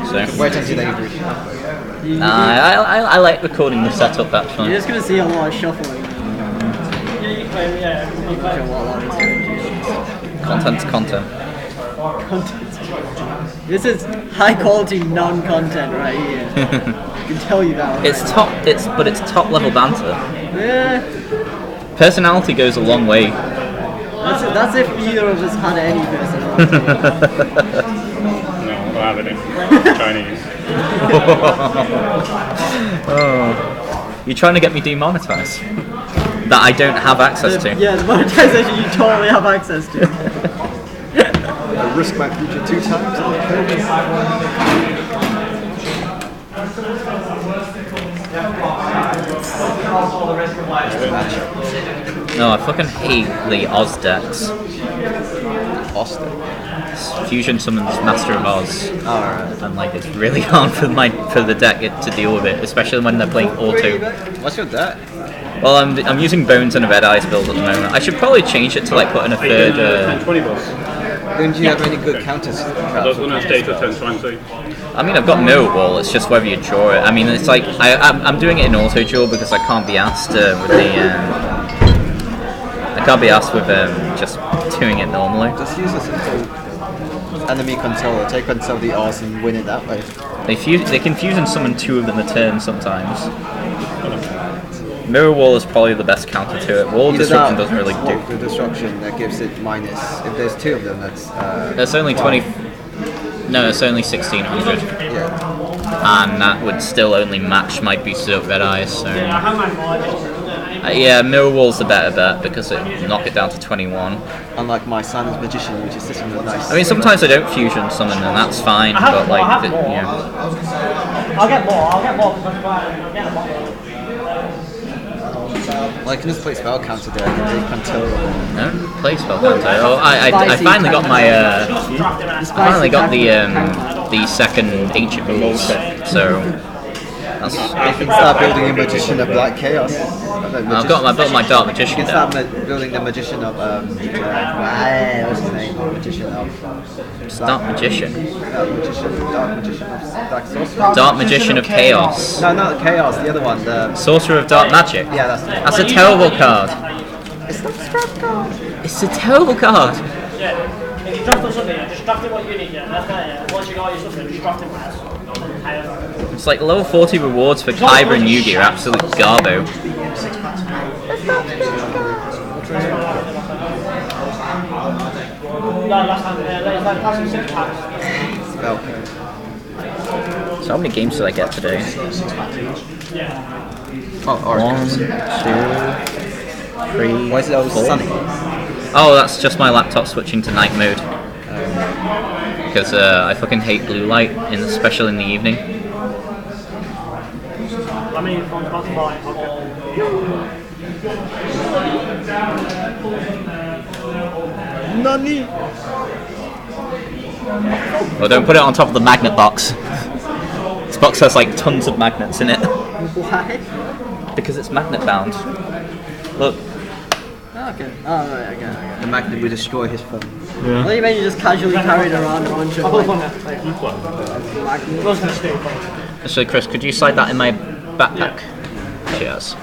So. Wait until they agree. I like recording the setup actually. You're just gonna see a lot of shuffling. Content's content. This is high quality non-content right here. I can tell you that. It's top. But it's top level banter. Yeah. Personality goes a long way. That's if either of us had any personality. No, I don't have any. Chinese. Oh. You're trying to get me demonetized? That I don't have access to. Yeah, the monetization you totally have access to. I risk my future 2 times. No, I fucking hate the Oz decks. Fusion summons Master of Oz. Alright. And like it's really hard for the deck to deal with it, especially when they're playing auto. What's your deck? Well, I'm using Bones and a Red Eyes build at the moment. I should probably change it to like put in a third. 20 bucks. Don't you have any good counters? I was going to stay to 1020. I mean, I've got Mirror Wall. It's just whether you draw it. I mean, it's like I'm doing it in auto draw because I can't be asked with the. I can't be asked with just doing it normally. Just use a simple enemy controller. Take control of the Oz and win it that way. They can fusion summon 2 of them a turn sometimes. Mirror Wall is probably the best counter to it. Wall of Destruction doesn't really do. The destruction that gives it minus. If there's 2 of them, that's. There's only 20. No, it's only 1600. Yeah. And that would still only match my Beast Up Red Eyes. So. Yeah, Mirror Wall's the better bet because it knock it down to 21. Unlike my Silence Magician, which is sitting with nice. I mean, sometimes I don't fusion summon, and that's fine. But like, I'll get more. I'll get more. Well, I can just play spell counter there. I can take control. No, play spell counter. Oh, I finally got my I finally got the second Ancient Rules, so that's. You can start building a Magician of Black Chaos. I built my Dark Magician You can deck. start building the Magician of what's his name? Magician of Dark Magician. Dark Magician of Dark Sorcerer. Dark Magician of Chaos. No, not Chaos. The other one. The Sorcerer of Dark Magic. yeah, that's the one. That's a terrible card. It's not a strap card. It's a terrible card. Yeah, if you draft on something, just draft it what you need, yeah. That's it. Once you got all your stuff in, just draft it last. It's like level 40 rewards for Kyber and Yugi are absolute garbo. Okay. So how many games did I get today? Oh, 1, 2, 3, why is it always 4. sunny? Oh, that's just my laptop switching to night mode. Because I fucking hate blue light, especially in the evening. I mean, from Spotify, Nani? Well, don't put it on top of the magnet box. This box has like tons of magnets in it. Why? Because it's magnet bound. Look. Okay. Oh, right, okay. The magnet will destroy his phone. What do you mean you just casually carried around a bunch of magnets? So, Chris, could you slide that in my backpack? Cheers.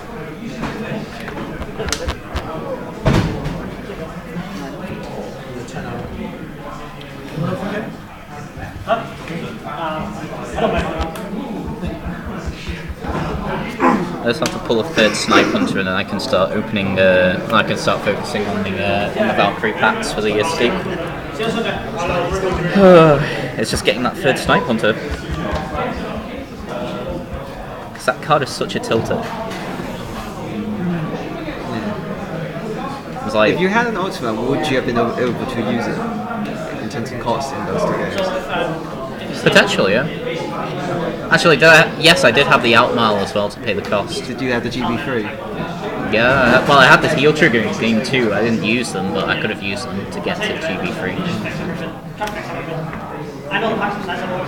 I just have to pull a third Snipe Hunter and then I can start opening, I can start focusing on the Valkyrie packs for the escape. It's just getting that third Snipe Hunter. Because that card is such a tilter. It's like, If you had an ultimate, would you have been able to use it in terms of cost in those 2 games? potentially, yeah. Actually, yes, I did have the Outmile as well to pay the cost. Did you have the GB3? Yeah, well, I had the heal trigger in game 2. I didn't use them, but I could have used them to get to GB3.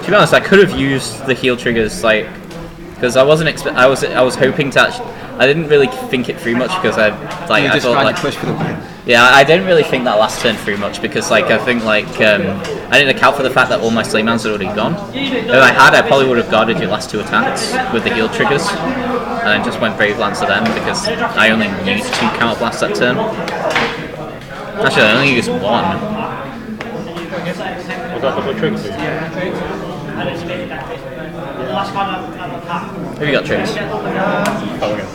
To be honest, I could have used the heal triggers like because I wasn't I was hoping to actually. I didn't really think it through much because I You're just thought trying like to push for the win. yeah, I didn't really think that last turn through much because I think I didn't account for the fact that all my Slaymans had already gone. If I had, I probably would have guarded your last 2 attacks with the heal triggers, and then just went Brave Lance to them because I only used 2 counter blasts that turn. Actually, I only used 1. Was that double triggers? Who you got triggers? Oh, okay.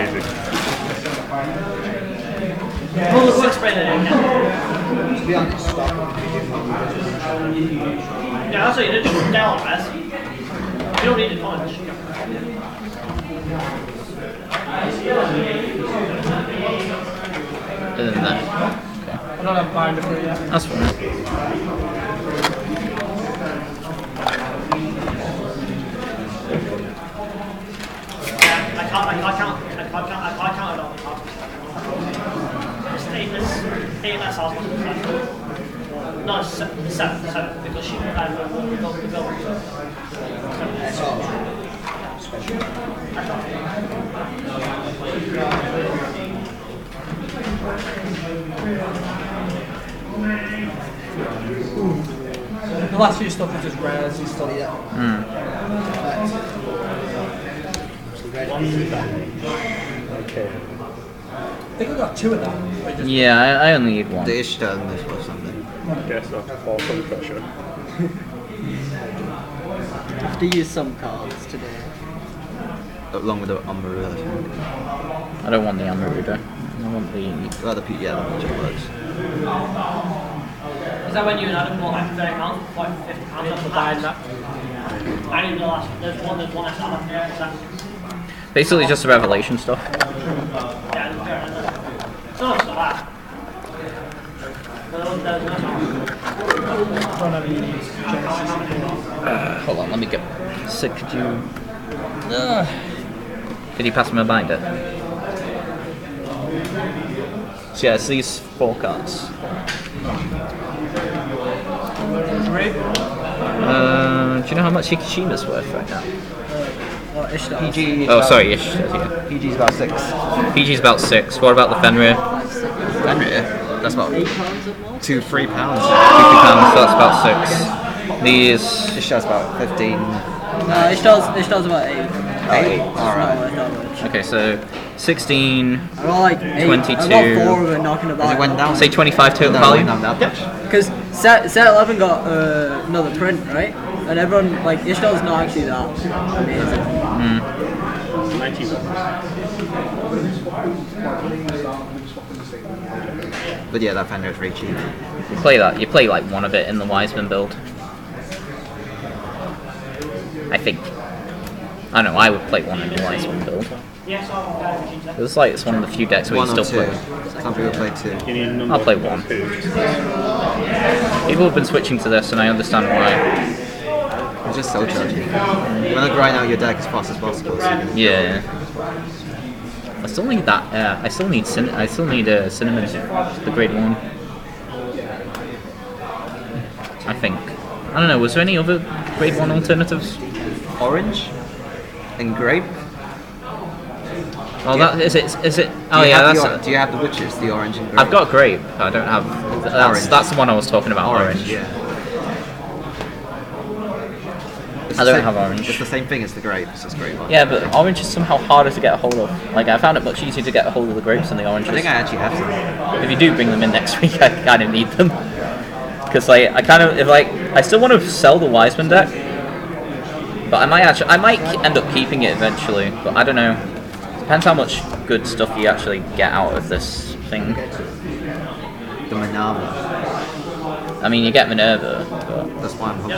Easy. To be honest, Yeah, that's what you did. Just down, Raz. You don't need to punch. Other than that, I don't have binder for it yet. that's fine. I can't it on the top. It's 8 less house. No, it's 7, because she that's all. The last few stuff is just rares and stuff. Yeah. Okay. I think I got 2 of them. Yeah, I only need 1. The Ishtar and this or something. Guess I'll fall under pressure. I have to use some cards today. Along with the Umbra, I think. I don't want the Amaruda. I want the. Well, the magic works. Is that when you and Adam bought like £30, like £50 off the buying that? I didn't know that. There's one extra left there. Basically, just the Revelation stuff. Yeah, it's not so bad. Hold on, let me get. So could you? Could you pass me a binder? So yeah, it's these 4 cards. Do you know how much Hikishima's worth right now? PG. Oh, sorry, Ishtar. Yeah. PG's about 6. PG's about 6. What about the Fenrir? Fenrir? That's about £8 at most? £2-3. £50, so that's about 6. These. Ishtar's about 15. No, Ishtar's about 8. 8? Alright. Not much. Okay, so 16. I got like 8. 22. I got 4 of it knocking about. It went down. Say 25 total No, it value. went down that much. Because set 11 got another print, right? And everyone, like, Ishtar's not actually that amazing. 91. But yeah, that Fenrir is very cheap. You play that. You play like 1 of it in the Wiseman build. I think. I don't know. I would play 1 in the Wiseman build. It's like it's one of the few decks where 1 you or still 2. play. Some people play 2. You need a number I'll play 1. 1. People have been switching to this, and I understand why. It's just so charging. You want to grind out your deck as fast as possible. So you can Yeah. I still need that. I still need cinnamon, the grade 1. I think. I don't know. Was there any other grade 1 alternatives? Orange and grape. Oh, that is it. Is it? Oh Do you yeah, have that's. do you have the witches, the orange and grape? I've got grape. I don't have. Orange. That's the one I was talking about. Orange. Yeah. It's I the don't same- have orange. It's the same thing as the grape. It's just grape. Yeah, but orange is somehow harder to get a hold of. Like I found it much easier to get a hold of the grapes than the oranges. I think I actually have some. If you do bring them in next week, I kind of need them. Because like I kind of I still want to sell the Wiseman deck, but I might end up keeping it eventually. But I don't know. Depends how much good stuff you actually get out of this thing. The Manama. I mean, you get Minerva, but That's why I'm hoping.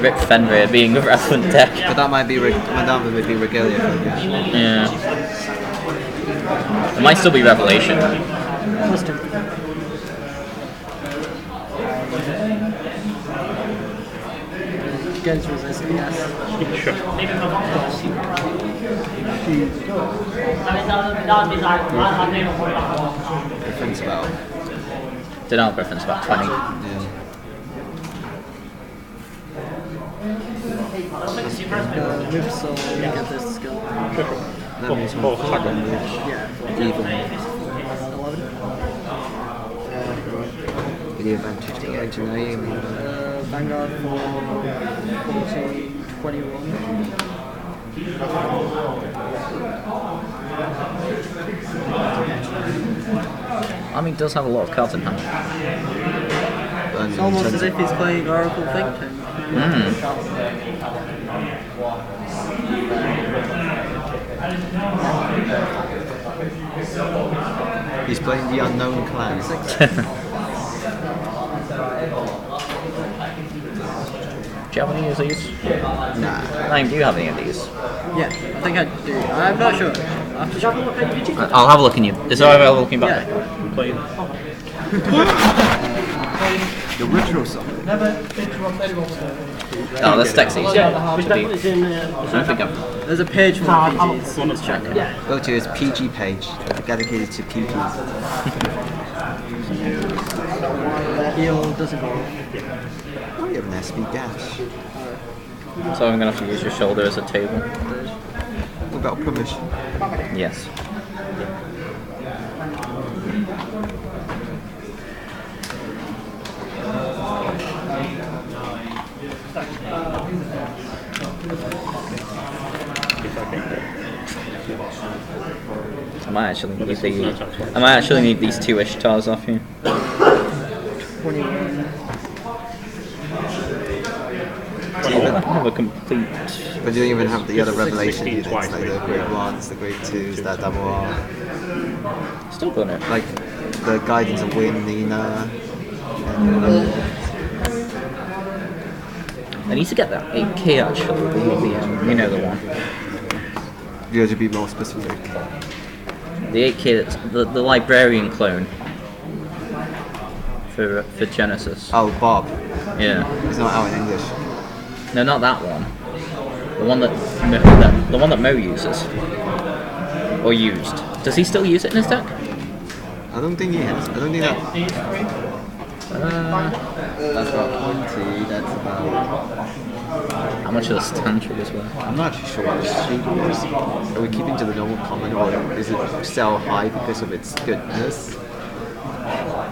Rip Fenrir being a relevant deck. But that might be Manama would be Regalia. Yeah. It might still be Revelation. Against resist, yes. Sure. Difference about. Denial preference about 20. Yeah. Move soul, get this skill. That means Fourth attack. Yeah. Even. 11. With the advantage to engineering. Vanguard for 40, 21. I mean, he does have a lot of cards in hand. It's almost as if he's playing Oracle Think Tank. He's playing the unknown clan. Do you have any of these? Nah. Naim, do you have any of these? Yeah, I think I do. I'm not sure. I'll have a look in you. Is there a looking back? Yeah. Play. The retro song. Oh, that's Dexys. It's in I don't think I've... There's a page for PGs. Let's check. Go to his PG page, dedicated to PGs. Heal doesn't go. Oh, you have an SB dash. So I'm gonna have to use your shoulder as a table. Without permission. Yes. I might actually need these 2 Ishtars off you. 21. I have a complete... But you don't even have the other revelation 16 units, twice, like the grade 1s, the grade 2s, that double R. Still got it. Like the Guidance of Wind, Nina. I need to get that 8K actually. You know the one. You have to be more specific. The 8K, that's the librarian clone for Genesis. Oh, Bob. Yeah. It's not out in English. No, not that one. The one that Mo uses or used. Does he still use it in his deck? I don't think he has. I don't think that. That's about 20. That's about. How much of the stand triggers were? I'm not actually sure what the sheet is. Are we keeping to the normal common, or is it sell high because of its goodness?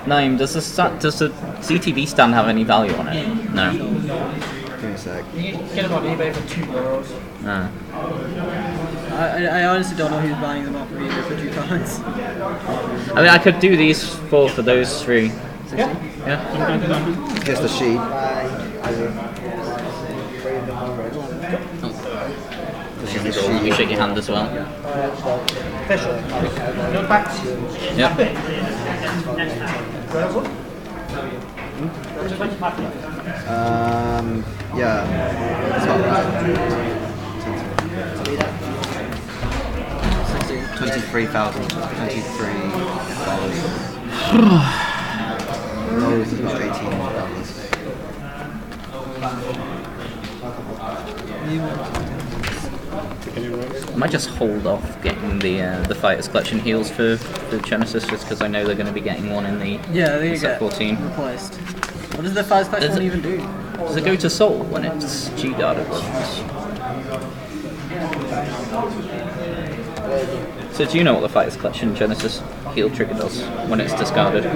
Naim, does the CTV stand have any value on it? No. Give me a sec. You can get them on eBay for €2. Ah. I honestly don't know who's buying them off of eBay for £2. I mean, I could do these for those 3. Yeah. Here's the sheet. This is the Let me sheet. shake your hand as well. Yep. Yeah. That's about right. $23,000. No, this is about $18. I might just hold off getting the Fighters Collection heals for Genesis just because I know they're going to be getting one in the they set get 14. replaced. What does the Fires Collection one even do? Does it go to Soul when it's G-guarded? So do you know what the Fighters Collection Genesis heal trigger does when it's discarded?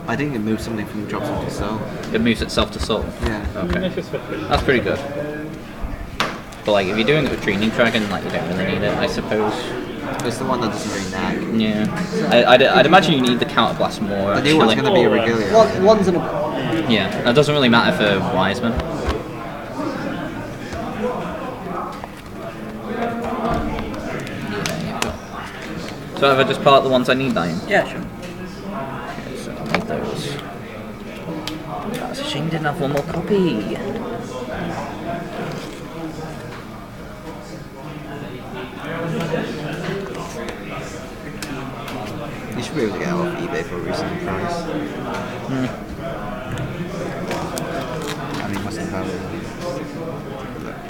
I think it moves something from drops into Soul. It moves itself to Soul. Yeah. Okay. That's pretty good. But like, if you're doing it with Dreaming Dragon, like, you don't really need it, I suppose. It's the one that doesn't really nag. Yeah. I'd imagine you need the counterblast more. The new one's actually. going to be a Regalia. One's in a... Yeah, that doesn't really matter for Wiseman. So have I just pull out the ones I need, Diane? Yeah, sure. Okay, so I'll need those. That's a shame you didn't have one more copy. You should be able to get it off eBay for a reasonable price. I mean, must have had it.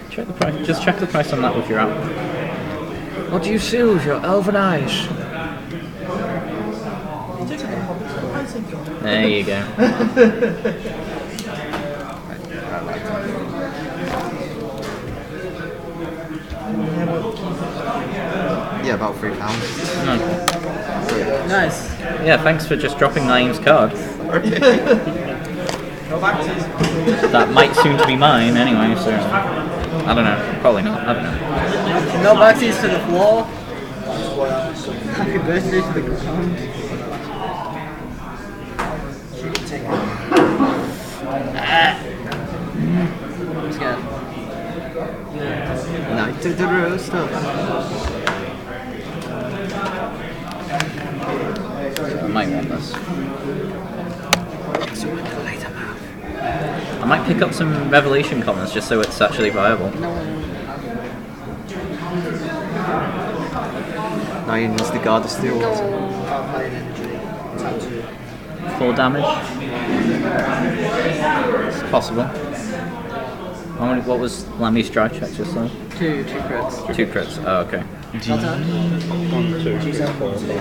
Check the price. Just check the price on that with your app. What do you see with your elven eyes? There you go. Right, Yeah, about £3. Nice. Yeah, thanks for just dropping Naeem's card. That might soon to be mine anyway, so I don't know. Probably not. I don't know. No backsies to the floor. Happy birthday to the ground. I'm scared. Night of the roaster. I might want this. I might pick up some Revelation commons just so it's actually viable. 9 is the guard of steel. 4 damage. It's possible. What was Lammy's dry check just then? 2 crits. 2 crits. Oh, okay. 1, 2, 3, 4, 5, 6, 7,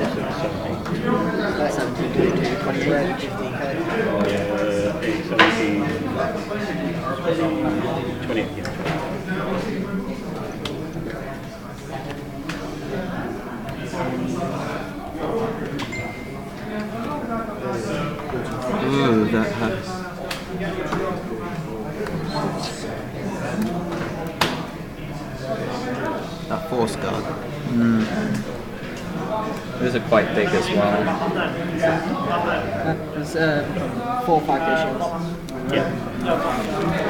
8. 17, 22, 28. 8, 17, 28. Ooh, that hurts. That force guard. Those are quite big as well. There's 4 or 5 issues. Yeah.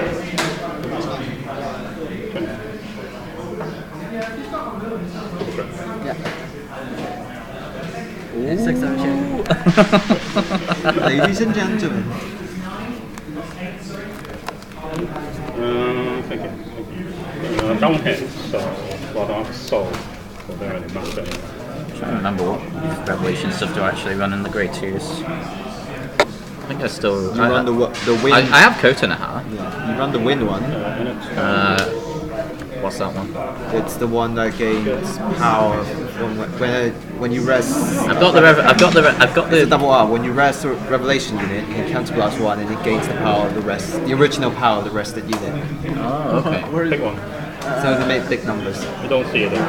Yeah. 6 damage. Ladies and gentlemen. Thank you. Don't hit, so what I've sold. So they're only max anyway. I'm trying to remember what Revelation stuff do I actually run in the grade 2s. I think I still... You run the win. I have Kotanaha. Yeah. You run the win one. What's that one? It's the one that gains power when you rest. I've got the It's a double R. When you rest a Revelation unit, you can counterblast 1 and it gains the power of the rest, the original power of the rested unit. Oh, okay. Pick one. So they make big numbers. You don't see it though.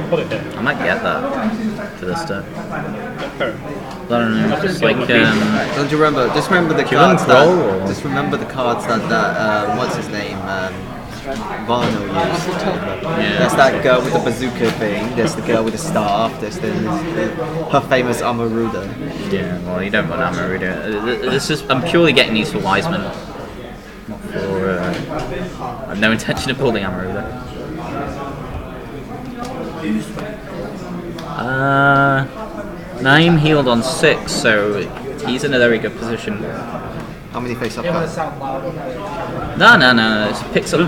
Put it there. I might get that for this deck. Okay. I don't know. It's like Don't you remember? Just remember the Do you want cards Growl, that. or- Just remember the cards that what's his name? Varno used. There's that girl with the bazooka thing. There's the girl with the staff. There's her famous Amaruda. yeah. Well, you don't want Amaruda. This is. I'm purely getting these for Wiseman. Not for. I have no intention of pulling Amaruda. Naeem healed on 6, so he's in a very good position. How many face-up cards? No. It picks up.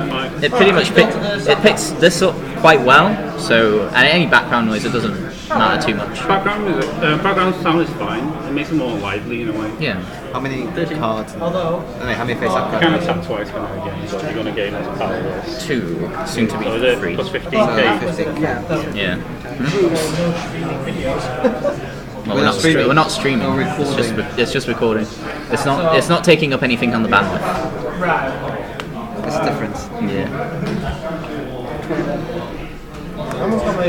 It pretty much picks this up quite well. So, and any background noise, it doesn't matter too much. Background sound is fine. It makes it more lively in a way. Yeah. How many cards? How many face-up You can cards? attack twice when you're again, so you're going to gain less power. 2, soon to be So is it 3. plus 15k? 15. Yeah. Well, We're not streaming. we're not streaming. We're It's just recording. It's not taking up anything on the bandwidth. It's a difference. Yeah. I almost got my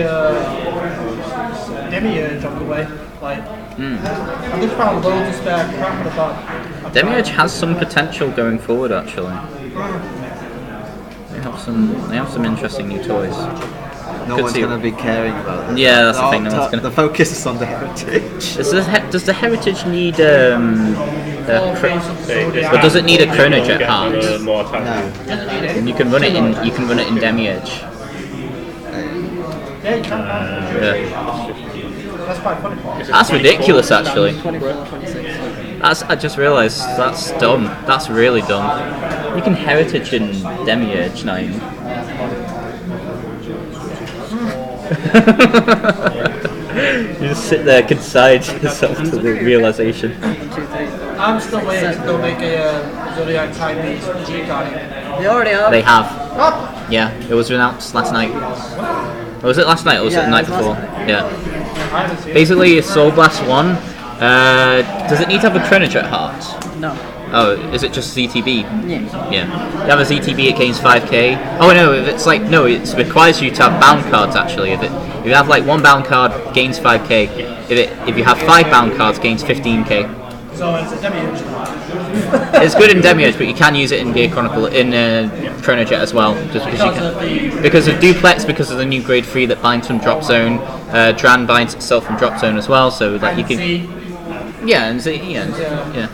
Demiurge on the way. Like, I just found loads of spare crap in the bag. Demiurge has some potential going forward. Actually, they have some interesting new toys. No Could one's see- going to be caring about it. Yeah, that's the thing, no one's gonna- The focus is on the heritage. Does the heritage need but does it need a Chronojet heart? More attack. And you can run it in Demiurge. Yeah, you can. Yeah. That's quite funny. That's ridiculous, actually. 24, 26. I just realised that's dumb. That's really dumb. You can heritage in Demiurge now. You just sit there, consign yourself to the realisation. I'm still waiting to go make a Zodiac Timepiece G card. They already have. They have. Yeah, it was announced last night. Or was it last night or was it the night it was before? last Yeah. I haven't seen it. Basically, Soul Blast 1. Does it need to have a Chronojet heart? No. Oh, is it just ZTB? Yeah. Yeah. You have a ZTB, it gains 5k. Oh no, it's like, no, it requires you to have bound cards actually. If you have like 1 bound card, gains 5k. If you have 5 bound cards, gains 15k. So it's a demi-edge. It's good in Demi-Edge, but you can use it in Gear Chronicle, in Chronojet as well, just because you can. Because of Duplex, because of the new grade 3 that binds from Drop Zone. Dran binds itself from Drop Zone as well, so that you can. Yeah, and Z, yeah.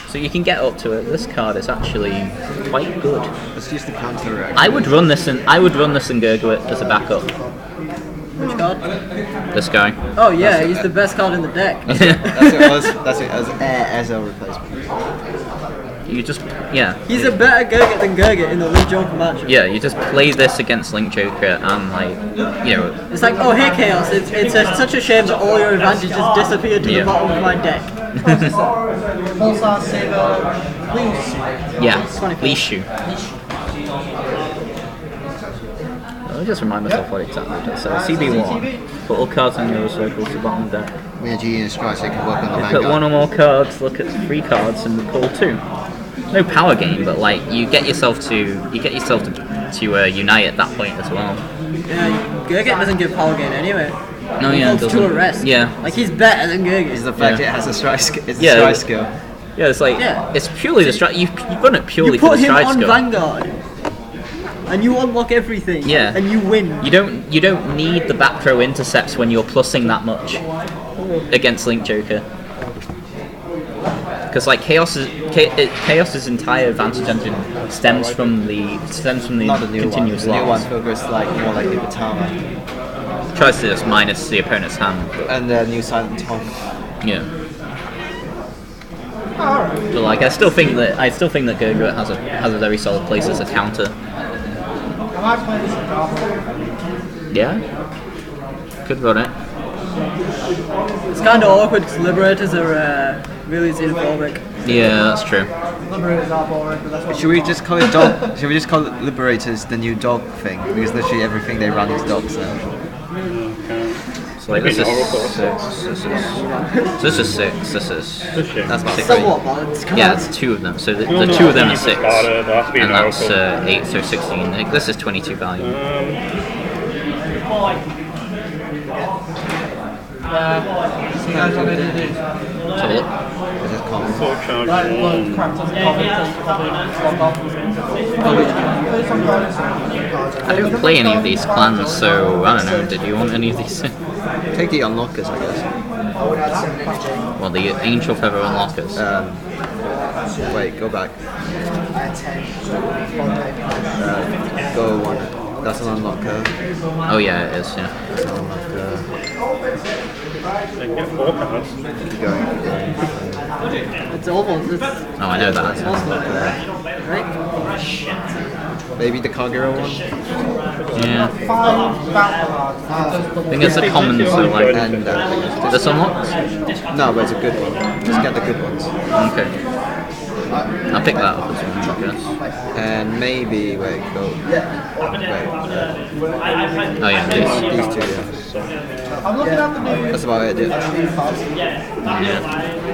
So you can get up to it. This card is actually quite good. Let's use the counter. I would run this in Gurguit as a backup. Which card? This guy. Oh yeah, he's the best card in the deck. That's it as a replacement. You just, yeah. He's a better Gurgit than Gurgit in the Link Joker match. Yeah, you just play this against Link Joker and like, you know. It's like, oh hey Chaos, it's such a shame that all your advantages disappeared to the bottom of my deck. Pulsar Saber, please. Yeah, Leashu. Let me just remind myself what exactly it does. So CB1, put all cards on your circles to the bottom of the deck. When G and Strike, so you can work on the Put Vanguard. 1 or more cards, look at 3 cards and recall 2. No power gain, but like you get yourself to unite at that point as well. Yeah, Gurgit doesn't give power gain anyway. No, yeah, it to doesn't. arrest. Yeah. Like he's better than Gurgit. Is the fact Yeah. it has a strike skill. It's Yeah. a strike skill. Yeah, it's like it's purely the strike. You run it purely You for put the him stride on skill. Vanguard, and you unlock everything. Yeah. And you win. You don't need the back throw intercepts when you're plussing that much against Link Joker. Because like Chaos's entire advantage engine stems from the Not the new continuous one. The new one loss. focuses like more like the Batama. Tries to just minus the opponent's hand. And the new Silent Tongue. Yeah. But like I still think that Gurguit has a very solid place as a counter. I might play this in Cardfight. Yeah. Could run it. It's kind of awkward because Liberators are really xenophobic. Yeah, that's true. Liberators are boring, but that's what Should we just call it dog? Should we just call it Liberators the new dog thing? Because literally everything they run is dogs now. So like this is 6. This is 6. This is. That's about 6. Somewhat balanced. Yeah, it's 2 of them. So the 2 of them are 6, be and an that's oracle. 8, so 16. Like, this is 22 value. you guys want me to do. So look. This is common. Full charge Right, well, one. crap doesn't probably log off. Play some cards. I don't play any of these clans, so I don't know. Did you want any of these? Take the unlockers, I guess. Well, the Angel Feather unlockers. Wait, go back. Go one. That's an unlocker. Oh yeah, it is. Yeah. That's an unlocker. And get 4 cards. Keep going. It's almost. It's Oh, I know that. almost right. Maybe the Kagura one. Yeah. 5 battle cards. I think it's a common, so like And this unlocks. no, but it's a good one. Just get the good ones. Okay. I'll pick that up as well, I guess. And maybe wait, go. Wait. Oh yeah, These two. Yeah. I'm looking at the new. That's about it. Yeah.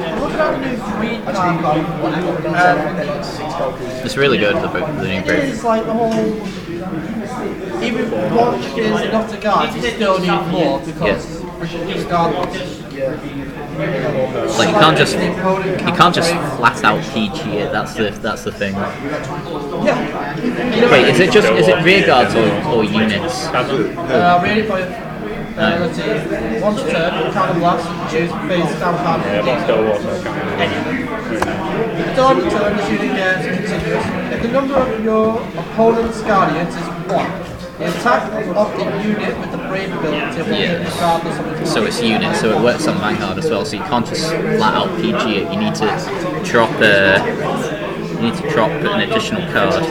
I'm looking at the new 3 card. It's really good, the new break. It's like the whole. Even one is enough to guard, you still need more because regardless. Like you can't just flat out PG it. That's the thing. Yeah. Wait, is it rear guards or units? Really for let's see. Once a turn, counter blast, choose phase down card. Yeah, but still also Until on the turn, the shooting is continuous. If the number of your opponent's guardians is 1, the attack of the unit with the brave ability will hit regardless of its So it's unit, so it works on Vanguard as well. So you can't just flat out PG it. You need to drop an additional card.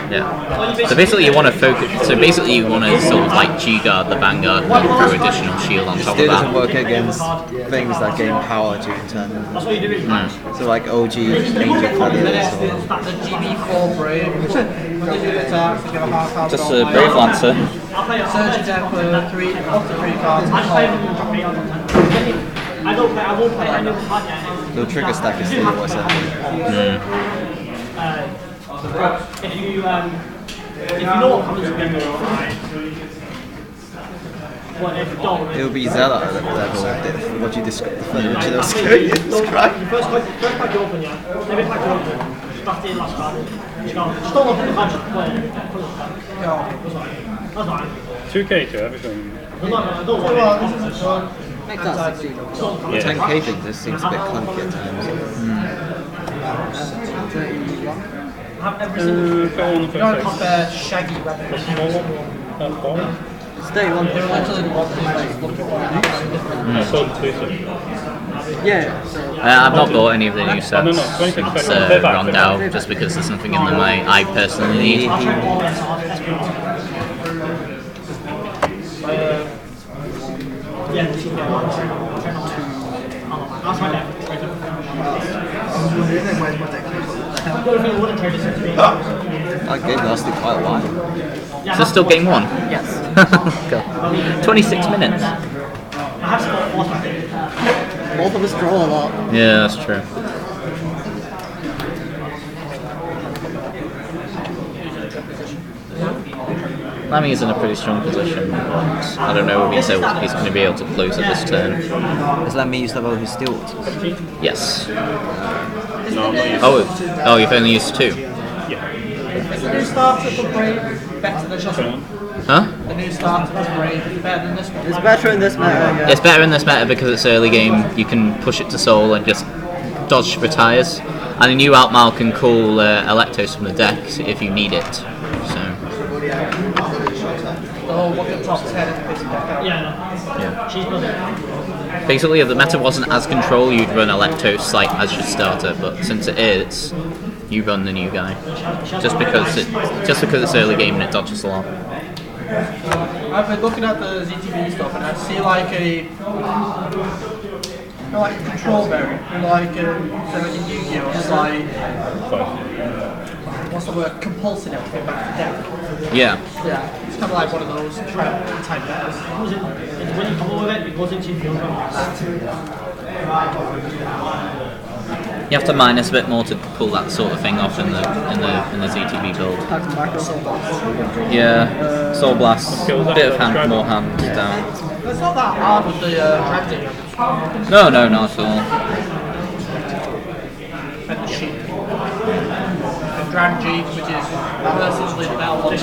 Yeah. So basically you want to focus. So basically you want to sort of like G-guard the Vanguard and throw additional shield on top of Still doesn't that. work against things that gain power during turn. So like OG Angel Feathers or the GB4 brave. When you attack, you get a half card. Just a Brave Lancer. Surge attack for 3 up to 3 cards. I won't play any of the hard yet. The trigger stack is still what's happening. If you know what comes with it, but if you don't, It'll be Zella at level. What you described, the original skill you described. first pack you open, yeah. Every pack you open, back to your last card. Just don't open the card, just play it. That's fine. 2K to everything. Don't worry. Make that 16. The 10k thing just seems a bit clunky at times. Have every single Go on the You don't first compare shaggy weapons. the small one. Ball. It's 31. They're actually the ones that look I saw the Twitter. Yeah, so I've not bought any of the new sets no, 26 since seconds. Rondell, just because there's nothing in them I personally need. That game lasted quite a while. Is this still game 1? yes. God. 26 minutes. Both of us draw a lot. Yeah, that's true. Lamy is in a pretty strong position, but I don't know if he's going to be able to close at this turn. Does that mean you still have all his steel waters? Yes. No, I'm not used Oh, you've only used 2? Is the new starter for Brave better than this one? Huh? The new starter for Brave better than this one? It's better in this meta, yeah. It's better in this meta because it's early game. You can push it to soul and just dodge retires. And the new Outmal can call Electos from the deck if you need it. So. Oh, what the top 10 in this deck? Yeah. She's building. Basically, if the meta wasn't as control, you'd run Electos like as your starter. But since it is, you run the new guy. Just because it's early game and it dodges a lot. I've been looking at the ZTV stuff and I see like a control variant, like in Yu-Gi-Oh! It's like what's the word? Compulsing everything back to deck. Yeah. Yeah, it's kind of like one of those type decks. When you come over it, it goes into your field. You have to minus a bit more to pull that sort of thing off in the ZTV build. Yeah, Soul Blast, a bit of more hand down. It's not that hard with the drafting. No, not at all. And the sheep. And Grand G, which is essentially the metal one.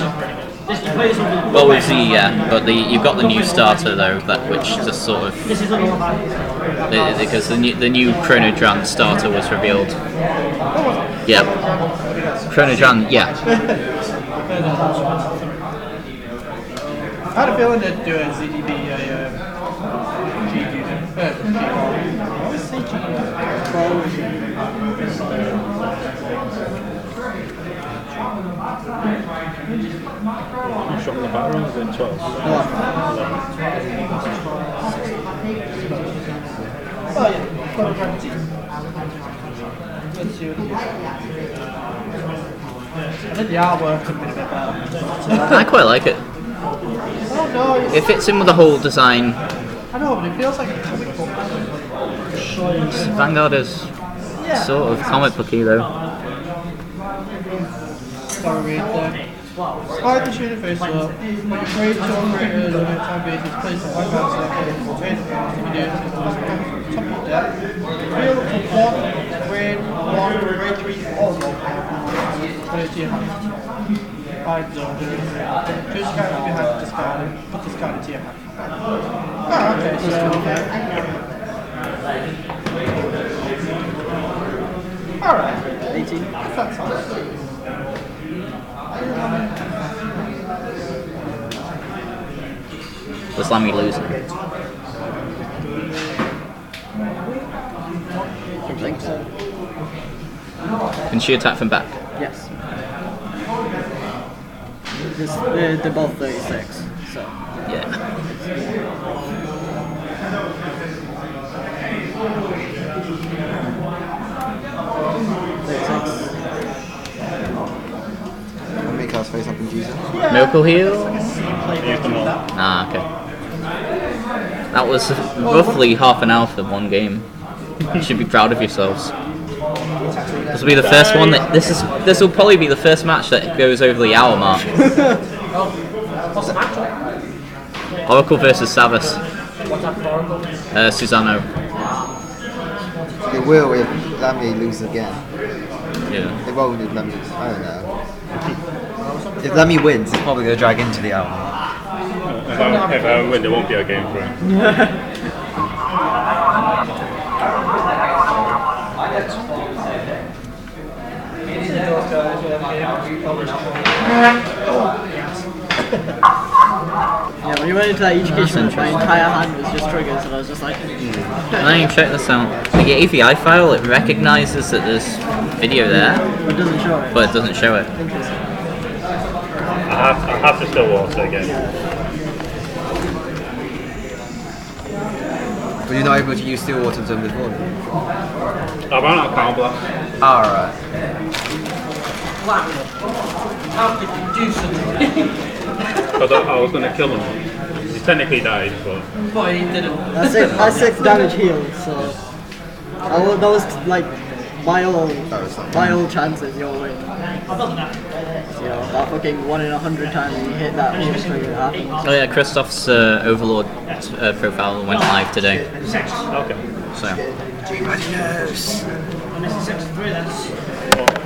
Well, with Z, yeah, but you've got the new starter though, which just sort of because the new Chronodran starter was revealed. Yep, Chronodran, yeah. I had a feeling they'd do a ZDB G unit. I always say I'm shot in the back row, is it 12? Oh yeah, got a Grand G. Let's see what it is. I think the artwork could be a bit better. I quite like it. Oh no, It fits in with the whole design. I know, but it feels like a comic book. Vanguard is sort of comic booky though. Sorry, slide this unit face up. When you're ready to operate a limit time basis, place a 1 pound select and rotate the pound to be doing to the top of that. Reveal up to 1, grade 3, or put it to your hand. Hide zone. Choose a card behind the discard and put this card into your hand. Oh, okay, so alright. 18. That's all. Was Lammy losing? I think so. Can she attack from back? Yes. They're both 36, so. Yeah. How many cards face up in Jesus? Miracle Heal? Use them all. Ah, okay. That was roughly half an hour for one game. You should be proud of yourselves. This will be the first one that this will probably be the first match that goes over the hour mark. What's the match? Oracle versus Thavas. What's that for Oracle? Susanoo. It will if Lammy loses again. Yeah. It won't if Lammy loses. I don't know. If Lammy wins, it's probably going to drag into the hour. If I win, there won't be a game for him. Yeah, when you went into that education, my entire hand was just triggers, and I was just like. And then you check this out. The API file, it recognizes that there's video there, It doesn't show it. but it doesn't show it. Interesting. I have to still watch it again. But you're not able to use Steel Water Zone before. I ran out of Power Blast. Alright. How did you do something? Because I was going to kill him. He technically died, but But he didn't. I 6 damage healed, so that was like my old chances. You'll win. You know, that fucking 1 in 100 times you hit that heal trigger, it happens. Oh yeah, Christoph's Overlord profile went live today. okay. So Everybody knows.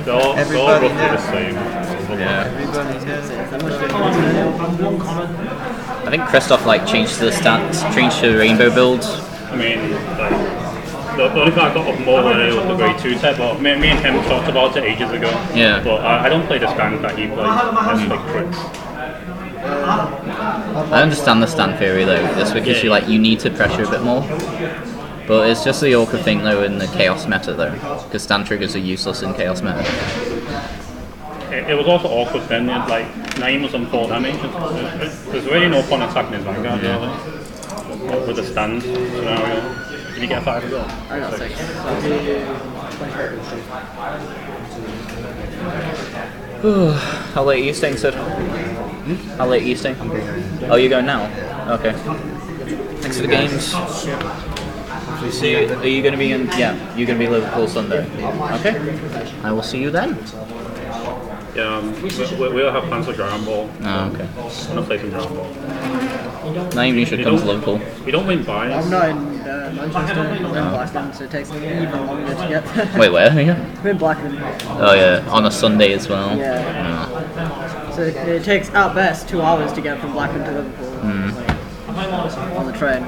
Well, they're all roughly the same. yeah, Everybody knows. I think Christoph like changed the stats, changed to the rainbow build. I mean, like, the only thing I got of more than it was the grade 2 set, but me and him talked about it ages ago. Yeah. But I don't play the stand that he plays. That's like tricks. I understand the stand theory though, just because you need to pressure a bit more. But it's just the awkward thing though in the chaos meta though, because stand triggers are useless in chaos meta. It was also awkward then, like, Naeem was on 4 damage. There's really no point attacking his Vanguard, really. With the stand scenario. Did you get a 5 as well? I got 6. How late are you staying, Sid? How late are you staying? Oh, you're going now? Okay. Thanks for the games. So are you going to be in? Yeah, you're going to be in Liverpool Sunday. Okay. I will see you then. Yeah, we'll have plans for Dragon Ball. Oh, okay. I'm gonna play some Dragon Ball. Not even you should come to Liverpool. We don't win buys. I'm not in Manchester, I'm in Blackburn, so it takes me even longer to get there. Wait, where are you? I'm in Blackburn. Oh yeah, on a Sunday as well. Yeah. Oh. So it takes at best 2 hours to get from Blackburn to Liverpool on the train.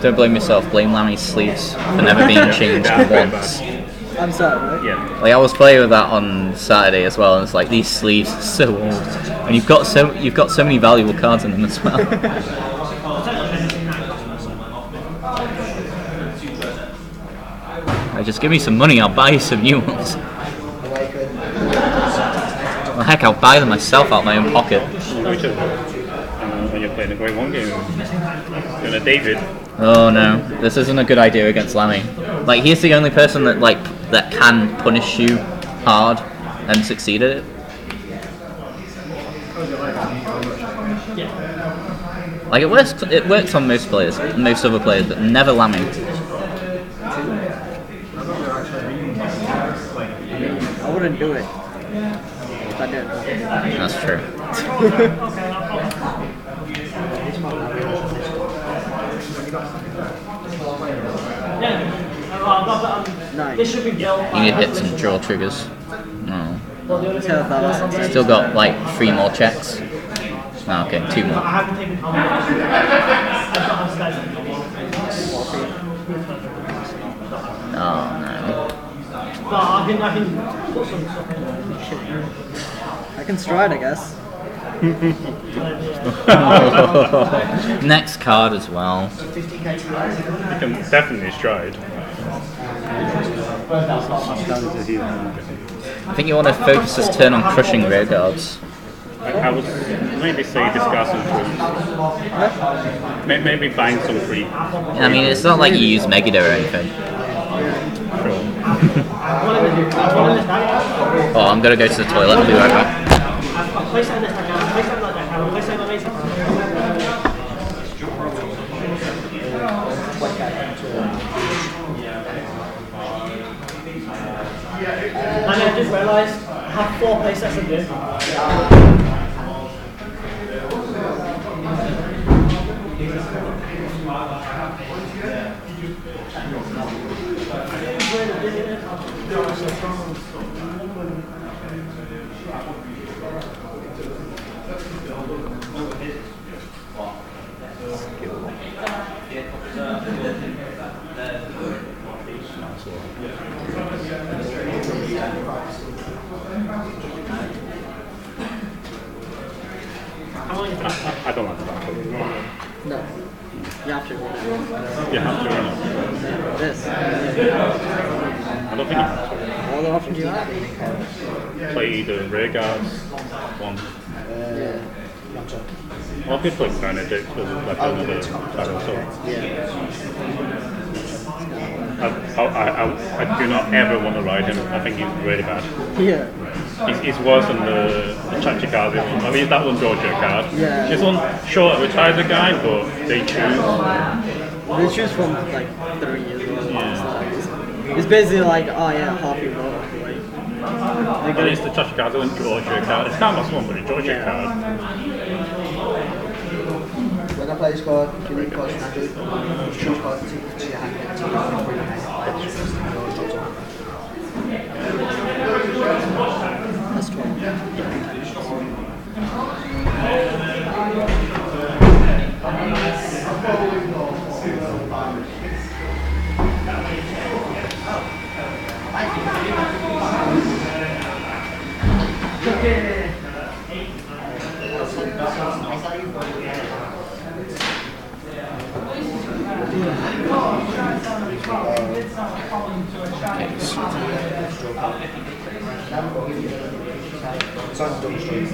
Don't blame yourself, blame Lammy's sleeves for never being changed once. I'm sorry, right? Yeah. Like I was playing with that on Saturday as well, and it's like these sleeves are so old, and you've got so many valuable cards in them as well. Just give me some money, I'll buy you some new ones. Well, heck, I'll buy them myself out of my own pocket. Which is when you're playing a Grade 1 game. And a David. Oh no, this isn't a good idea against Lammy. Like he's the only person that can punish you hard and succeed at it. Like it works on most players, most other players, but never Lammy. I wouldn't do it if I did. That's true. Nice. This should be built. You need to hit some draw triggers. No. Tell Still got like 3 more checks. Oh, okay, 2 I more. haven't taken how many. I've got Oh no. No, I can put some stuff in. I can stride, I guess. Next card as well. You can definitely stride. I think you want to focus this turn on crushing rear guards. I would maybe say discuss some fruit. Maybe find some free. I mean, it's not like you use Megiddo or anything. Oh, I'm gonna go to the toilet. I'll be right back. I just realised I have 4 playsets of this. I don't like that. No. You have to run it. You have to run it. This. I don't think you have to. All the options you have. Play the rear guards one. Yeah. A lot of people play Benedict with like another battle, so I do not ever want to ride him. I think he's really bad. Yeah. He's worse than the Chachikaze one. At least that one draws you a card. Yeah. This one, sure, it retires the guy, but they choose. They choose from like 3 years old. Yeah. It's basically like, oh yeah, half your vote. Like, At least the Chachikaze one draws you a card. It's not much one, but it draws you a card. When I play this card, you leave cards from your hand, choose cards to your hand, that's 12. Sounds double straight.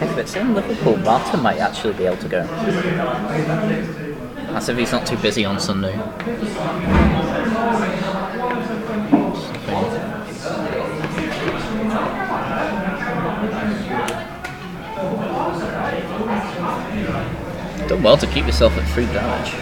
If it's in Liverpool, Martin might actually be able to go. As if he's not too busy on Sunday. Done well to keep yourself at 3 damage.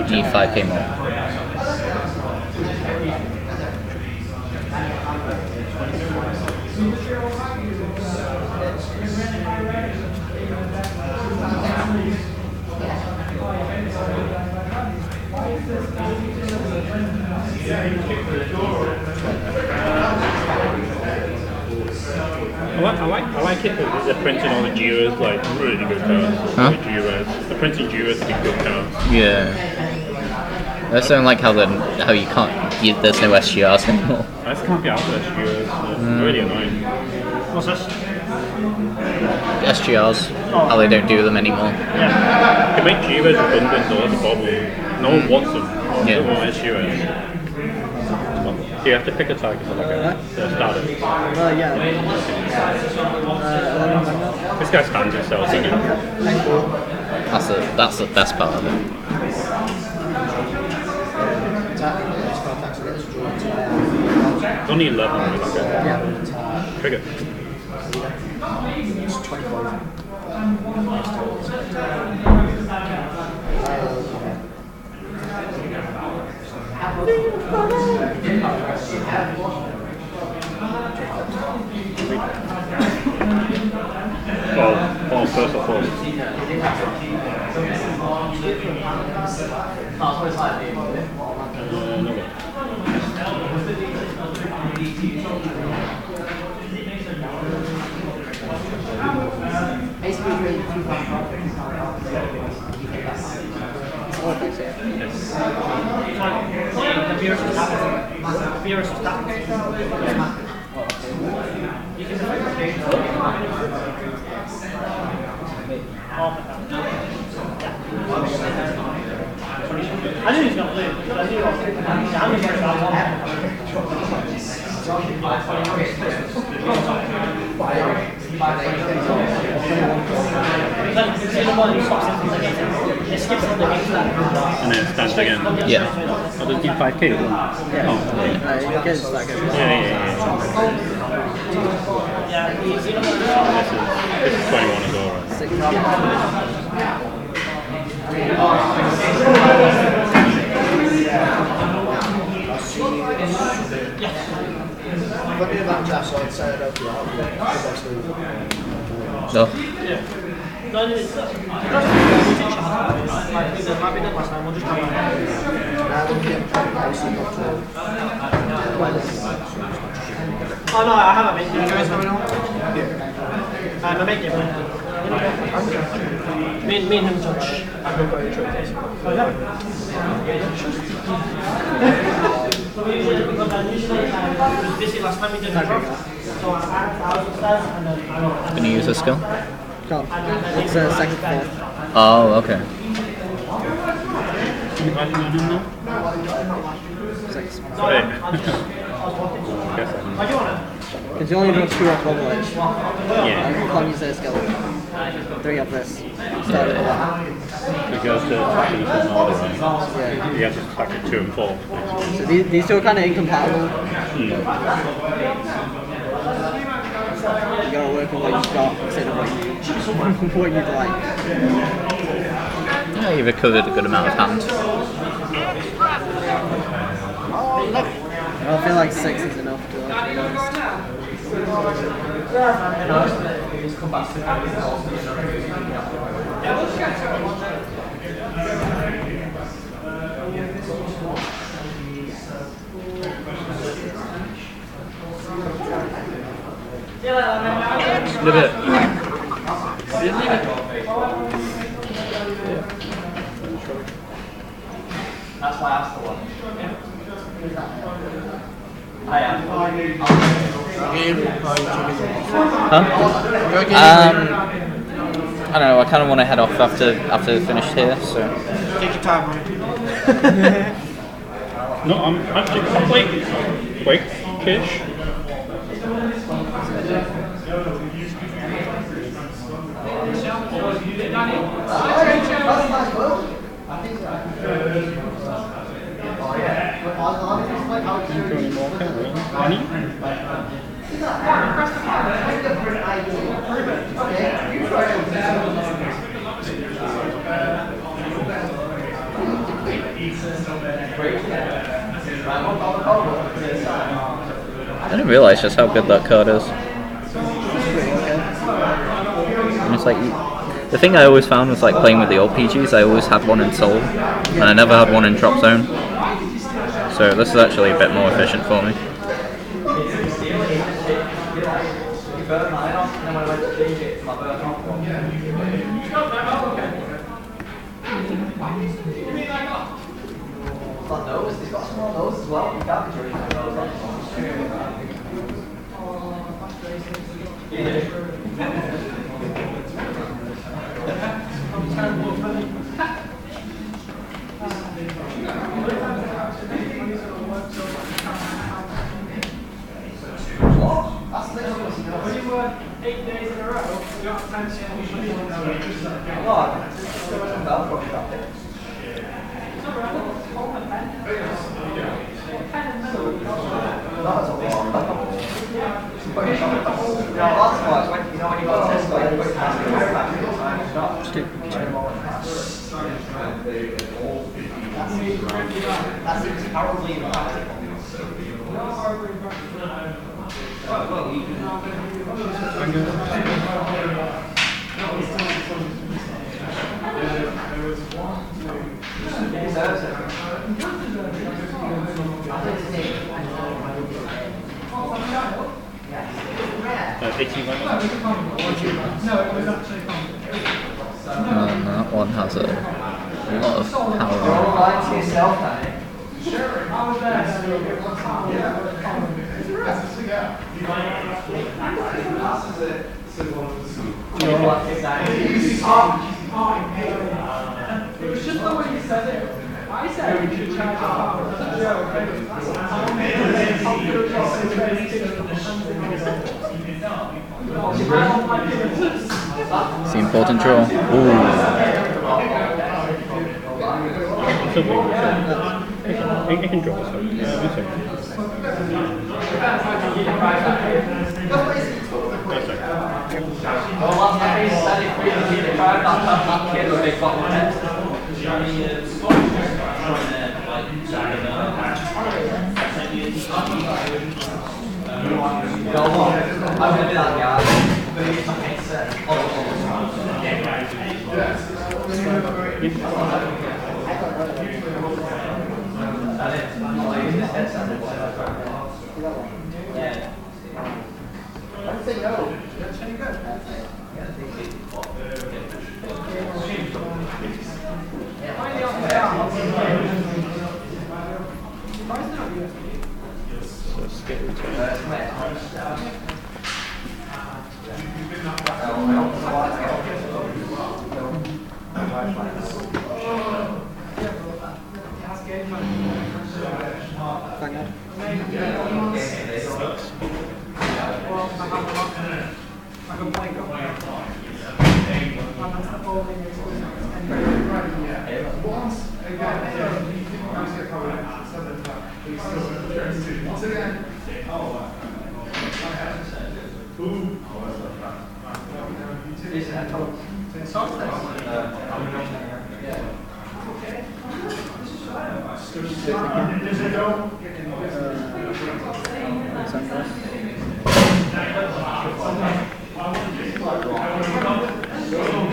G5 came up. I like it that they're printing all the Jiras, like really good cards. Huh? The Jiras. They're printing Jiras to be good cards. Yeah. I just don't like how you can't. There's no SGRs anymore. I just can't be out with Jiras. It's really annoying. What's this? SGRs, how they don't do them anymore. You can make Jiras redundant though, that's a problem. No one wants them. Yeah. No one wants Jiras. So you have to pick a target for like a starter. Yeah. This guy stands himself, doesn't he? That's the best part of it. It's only 11 with like a trigger. Well, first off, forward. No way. I knew he was going to lose. I knew he was going to And then it stands again. Yeah. Oh, does it give 5k? Yeah. Oh, It gets like a This is 21 as well, right? 6 If I do that chess, I'd say I don't do that. No. Oh no, I have a mate. You guys coming on? I'm a mate. Me and him touch. I've got very true. Oh yeah. Busy last time we did it. So I was upstairs and then Can you use a skill? Can't. It's second fourth. Oh, okay. Sorry. Because you only do 2 off one ledge. Yeah. You can't use their skill. 3 of this. Start with that. Because the attack is in order, right? Yeah. You have to attack at 2 and 4. So these 2 are kind of incompatible. You gotta work on what you've got instead of what you'd like. Yeah, you've recovered a good amount of hand. I feel like 6 is enough to be honest. Leave it. That's why I asked the one. Huh? I don't know. I kind of want to head off after finished here. So. Take your time. No, I'm actually quick-ish. I didn't realize just how good that card is. And it's like the thing I always found was like playing with the old PGs. I always had one in Soul, and I never had one in Drop Zone. So this is actually a bit more efficient for me. He's got small nose as well. That one has a lot of power. It was just the way you said it. I said we should charge It's the important draw. Ooh. It can draw this one.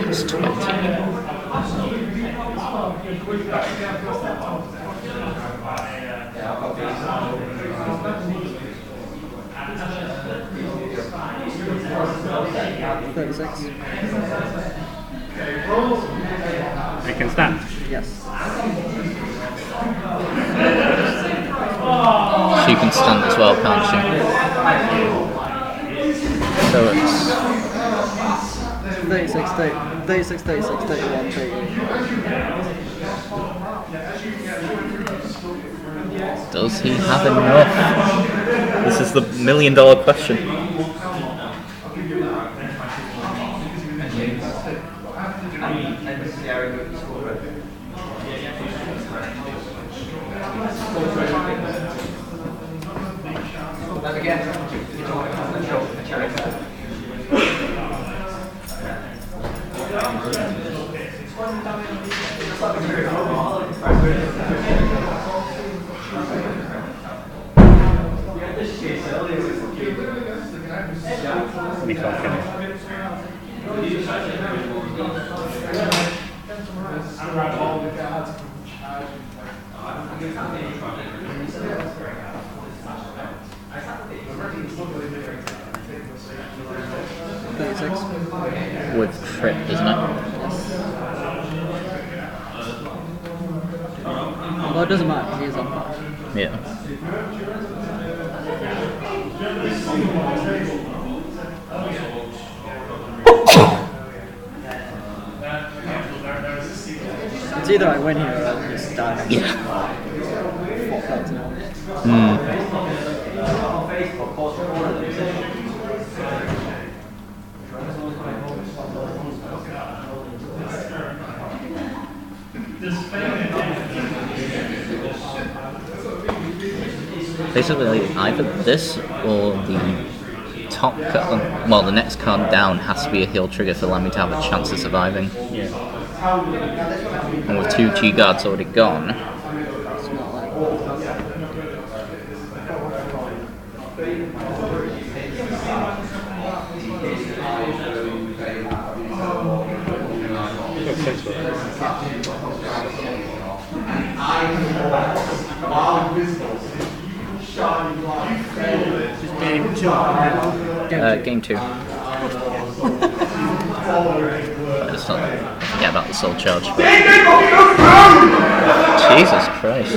It's 20. It can stand. Yes. She can stand as well, can't she? So it's 36, 36, 31, 38. Does he have enough? This is the $1 million question. With trip, isn't it? Well, it doesn't matter, he is on fire. Yeah. It's either I win here or I just die. Yeah. Basically, like, either this or the top card, well, the next card down has to be a heal trigger to allow me to have a chance of surviving. Yeah. And with 2 G guards already gone, Game 2. Game 2. Just not forget about the soul charge. Jesus Christ.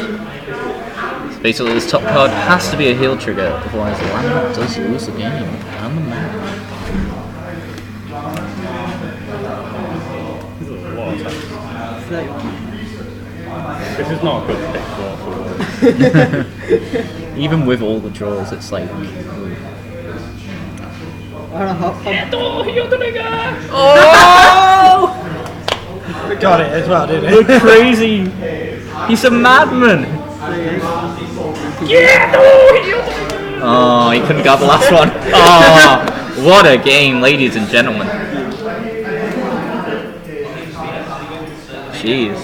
So basically this top card has to be a heal trigger, otherwise the land does lose the game. And the match. This is a lot of attacks. This is not a good pick for Even with all the draws, it's like... Oh! Got it as well, didn't You're crazy! He's a madman! Oh, he couldn't get the last one. Oh, what a game, ladies and gentlemen. Jeez.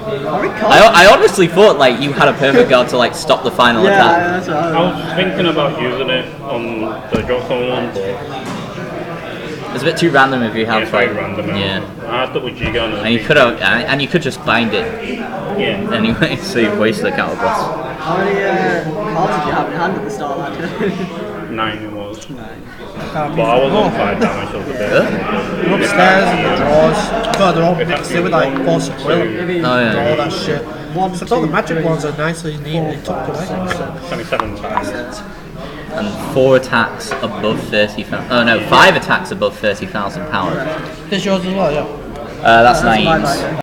I honestly thought like you had a perfect guard to like stop the final attack. That's what I was thinking about using it on the drop zone one, but It's a bit too random if you have it's very like random. yeah. I have double G gun. And you could have, and you could just bind it Yeah. anyway, so you waste the counter blast. How many cards did you have in hand at the start of that? 9 it was. But But I was on 5 damage of the bit. You're upstairs and the drawers. God, they're all mixed in with like force of will. Oh All yeah. that shit. So I thought the magic ones are nicely, neatly tucked away. 27 bastards. And 4 attacks above 30,000. Oh no, 5 attacks above 30,000 power. This yours as well, yeah. That's That's my naives. bag.